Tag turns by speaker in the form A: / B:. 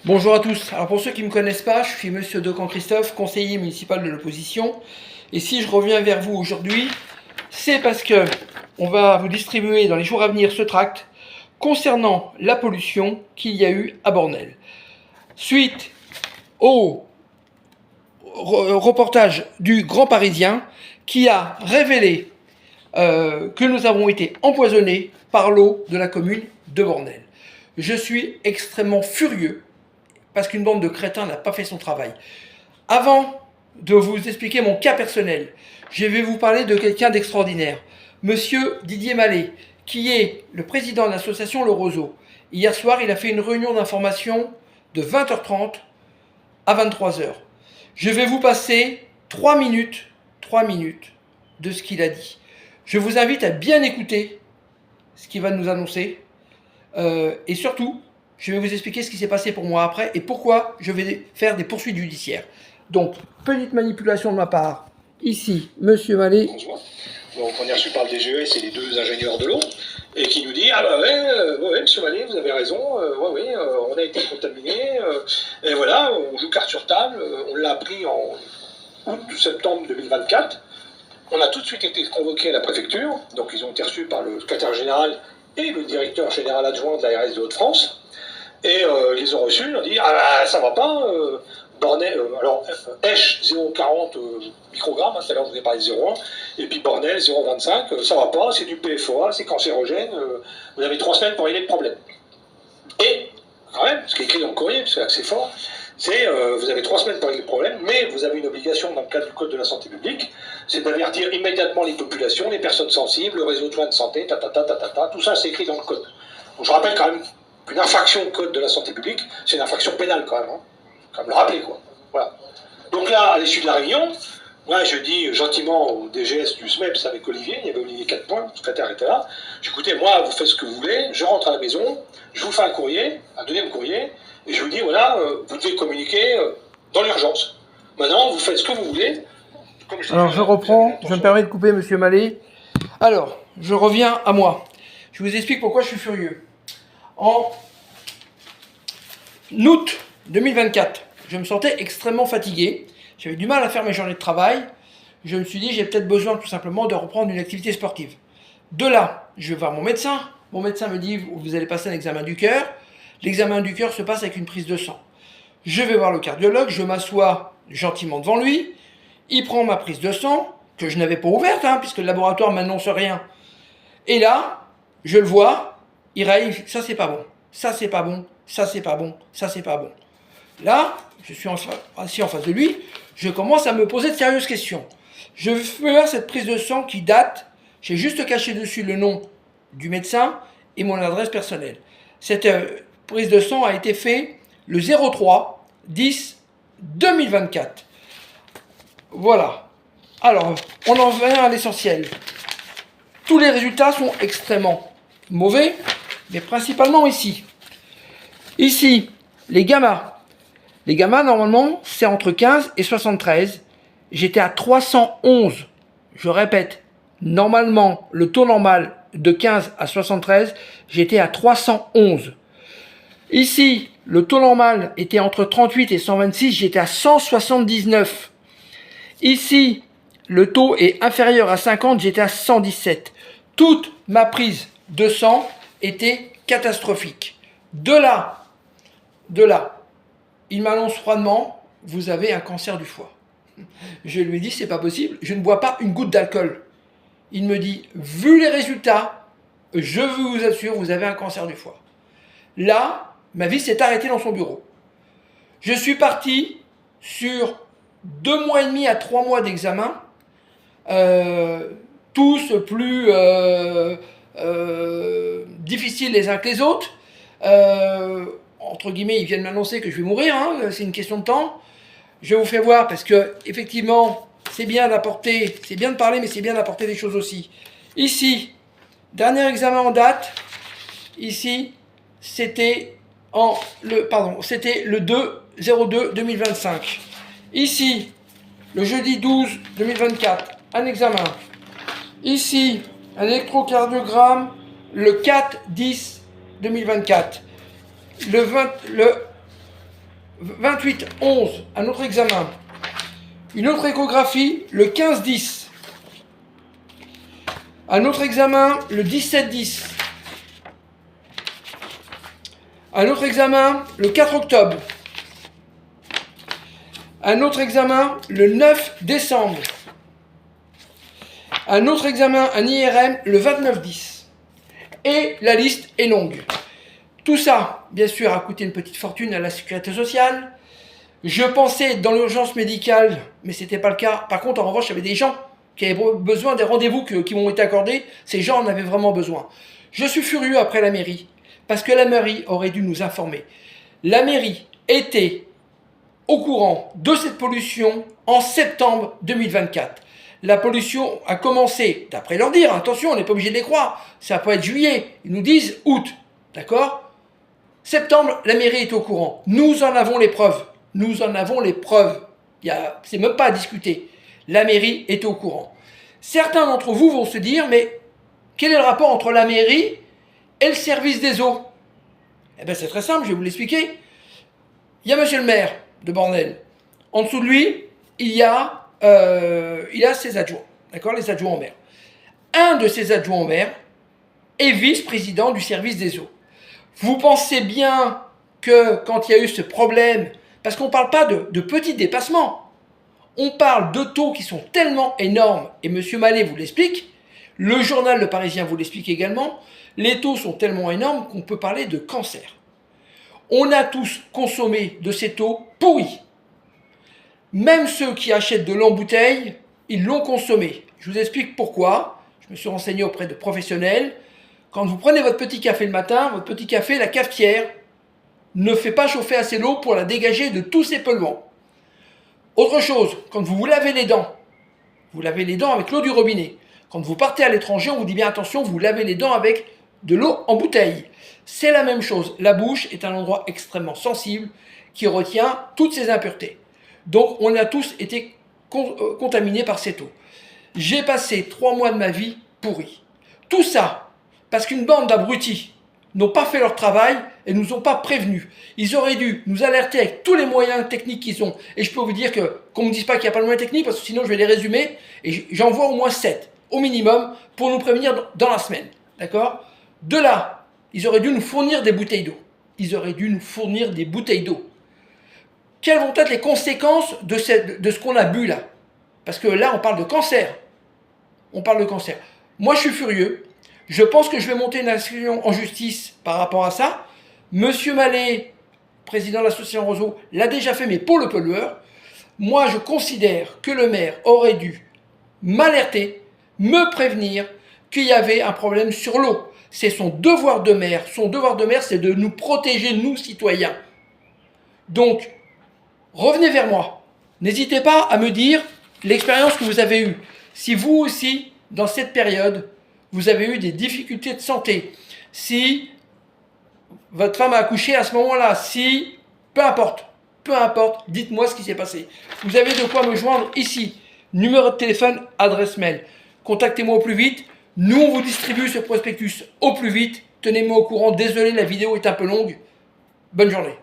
A: Bonjour à tous. Alors pour ceux qui ne me connaissent pas, je suis Monsieur Decamps Christophe, conseiller municipal de l'opposition. Et si je reviens vers vous aujourd'hui, c'est parce que on va vous distribuer dans les jours à venir ce tract concernant la pollution qu'il y a eu à Bornel. Suite au reportage du Grand Parisien qui a révélé que nous avons été empoisonnés par l'eau de la commune de Bornel. Je suis extrêmement furieux parce qu'une bande de crétins n'a pas fait son travail. Avant de vous expliquer mon cas personnel, je vais vous parler de quelqu'un d'extraordinaire. Monsieur Didier Mallet, qui est le président de l'association Le Roseau. Hier soir, il a fait une réunion d'information de 20h30 à 23h. Je vais vous passer 3 minutes de ce qu'il a dit. Je vous invite à bien écouter ce qu'il va nous annoncer. Et surtout, je vais vous expliquer ce qui s'est passé pour moi après et pourquoi je vais faire des poursuites judiciaires. Donc, petite manipulation de ma part. Ici, Monsieur Mallet.
B: Donc on est reçu par le DGES et les deux ingénieurs de l'eau, et qui nous dit « Ah bah ouais, Monsieur Mallet, vous avez raison, on a été contaminé, et voilà, on joue carte sur table, on l'a appris en août-septembre 2024, on a tout de suite été convoqués à la préfecture, donc ils ont été reçus par le secrétaire général et le directeur général adjoint de l'ARS de Hauts-de-France, et ils les ont reçus, ils ont dit « Ah bah ça va pas, Bornel, alors Esch 0,40 microgrammes, tout à l'heure je vous ai parlé de 0,1, et puis Bornel 0,25, ça va pas, c'est du PFOA, c'est cancérogène, vous avez 3 semaines pour régler le problème. Et, quand même, ce qui est écrit dans le courrier, parce que là c'est fort, c'est vous avez 3 semaines pour régler le problème, mais vous avez une obligation dans le cadre du Code de la santé publique, c'est d'avertir immédiatement les populations, les personnes sensibles, le réseau de soins de santé, tout ça c'est écrit dans le Code. Donc je rappelle quand même qu'une infraction au Code de la santé publique, c'est une infraction pénale quand même, hein. Comme le rappeler, quoi. Voilà. Donc là, à l'issue de la réunion, moi je dis gentiment au DGS du SMEPS avec Olivier, il y avait Olivier 4 points, le secrétaire était là, j'écoutez, moi vous faites ce que vous voulez, je rentre à la maison, je vous fais un courrier, un deuxième courrier, et je vous dis voilà, vous devez communiquer dans l'urgence. Maintenant, vous faites ce que vous voulez.
A: Alors je reprends, je me permets de couper Monsieur Mallet. Alors, je reviens à moi. Je vous explique pourquoi je suis furieux. En août 2024, je me sentais extrêmement fatigué. J'avais du mal à faire mes journées de travail. Je me suis dit, j'ai peut-être besoin tout simplement de reprendre une activité sportive. De là, je vais voir mon médecin. Mon médecin me dit, vous allez passer un examen du cœur. L'examen du cœur se passe avec une prise de sang. Je vais voir le cardiologue, je m'assois gentiment devant lui. Il prend ma prise de sang, que je n'avais pas ouverte, puisque le laboratoire m'annonce rien. Et là, je le vois, il râle, ça c'est pas bon, ça c'est pas bon, ça c'est pas bon, ça c'est pas bon. Là, je suis assis en face de lui, je commence à me poser de sérieuses questions. Je vais faire cette prise de sang qui date, j'ai juste caché dessus le nom du médecin et mon adresse personnelle. Cette prise de sang a été faite le 03 10 2024. Voilà. Alors, on en vient à l'essentiel. Tous les résultats sont extrêmement mauvais, mais principalement ici. Ici, les gammas. Les gammas, normalement, c'est entre 15 et 73. J'étais à 311. Je répète, normalement, le taux normal de 15 à 73, j'étais à 311. Ici, le taux normal était entre 38 et 126, j'étais à 179. Ici, le taux est inférieur à 50, j'étais à 117. Toute ma prise de sang était catastrophique. De là, il m'annonce froidement, vous avez un cancer du foie. Je lui dis, c'est pas possible, je ne bois pas une goutte d'alcool. Il me dit, vu les résultats, je vous assure, vous avez un cancer du foie. Là, ma vie s'est arrêtée dans son bureau. Je suis parti sur 2 mois et demi à 3 mois d'examen, tous plus difficiles les uns que les autres. Entre guillemets, ils viennent m'annoncer que je vais mourir, c'est une question de temps. Je vous fais voir parce que effectivement, c'est bien d'apporter, c'est bien de parler, mais c'est bien d'apporter des choses aussi. Ici, dernier examen en date. Ici, c'était le 2/02/2025. Ici, le jeudi 12 2024, un examen. Ici, un électrocardiogramme le 4/10/2024. Le 28-11, un autre examen. Une autre échographie, le 15-10. Un autre examen, le 17-10. Un autre examen, le 4 octobre. Un autre examen, le 9 décembre. Un autre examen, un IRM, le 29-10. Et la liste est longue. Tout ça, bien sûr, a coûté une petite fortune à la sécurité sociale. Je pensais dans l'urgence médicale, mais ce n'était pas le cas. Par contre, en revanche, il y avait des gens qui avaient besoin des rendez-vous qui m'ont été accordés. Ces gens en avaient vraiment besoin. Je suis furieux après la mairie, parce que la mairie aurait dû nous informer. La mairie était au courant de cette pollution en septembre 2024. La pollution a commencé, d'après leur dire, attention, on n'est pas obligé de les croire, ça peut être juillet, ils nous disent août, d'accord? Septembre, la mairie est au courant. Nous en avons les preuves. Nous en avons les preuves. C'est même pas à discuter. La mairie est au courant. Certains d'entre vous vont se dire, mais quel est le rapport entre la mairie et le service des eaux? Eh bien, c'est très simple, je vais vous l'expliquer. Il y a monsieur le maire de Bornel. En dessous de lui, il y a ses adjoints. D'accord? Les adjoints au maire. Un de ces adjoints au maire est vice-président du service des eaux. Vous pensez bien que quand il y a eu ce problème, parce qu'on ne parle pas de petits dépassements, on parle de taux qui sont tellement énormes, et M. Mallet vous l'explique, le journal Le Parisien vous l'explique également, les taux sont tellement énormes qu'on peut parler de cancer. On a tous consommé de ces taux pourris. Même ceux qui achètent de l'eau en bouteille, ils l'ont consommé. Je vous explique pourquoi. Je me suis renseigné auprès de professionnels. Quand vous prenez votre petit café le matin, votre petit café, la cafetière ne fait pas chauffer assez l'eau pour la dégager de tous ces polluants. Autre chose, quand vous vous lavez les dents avec l'eau du robinet. Quand vous partez à l'étranger, on vous dit bien attention, vous lavez les dents avec de l'eau en bouteille. C'est la même chose. La bouche est un endroit extrêmement sensible qui retient toutes ces impuretés. Donc on a tous été contaminés par cette eau. J'ai passé 3 mois de ma vie pourri. Tout ça parce qu'une bande d'abrutis n'ont pas fait leur travail et nous ont pas prévenus. Ils auraient dû nous alerter avec tous les moyens techniques qu'ils ont. Et je peux vous dire qu'on ne me dise pas qu'il n'y a pas de moyens techniques, parce que sinon je vais les résumer, et j'en vois au moins 7, au minimum, pour nous prévenir dans la semaine. D'accord? De là, ils auraient dû nous fournir des bouteilles d'eau. Ils auraient dû nous fournir des bouteilles d'eau. Quelles vont être les conséquences de ce qu'on a bu là? Parce que là, on parle de cancer. On parle de cancer. Moi, je suis furieux. Je pense que je vais monter une action en justice par rapport à ça. Monsieur Mallet, président de l'association Roseau, l'a déjà fait, mais pour le pollueur. Moi, je considère que le maire aurait dû m'alerter, me prévenir qu'il y avait un problème sur l'eau. C'est son devoir de maire. Son devoir de maire, c'est de nous protéger, nous, citoyens. Donc, revenez vers moi. N'hésitez pas à me dire l'expérience que vous avez eue. Si vous aussi, dans cette période, vous avez eu des difficultés de santé, si votre femme a accouché à ce moment-là, si, peu importe, dites-moi ce qui s'est passé. Vous avez de quoi me joindre ici. Numéro de téléphone, adresse mail. Contactez-moi au plus vite. Nous, on vous distribue ce prospectus au plus vite. Tenez-moi au courant. Désolé, la vidéo est un peu longue. Bonne journée.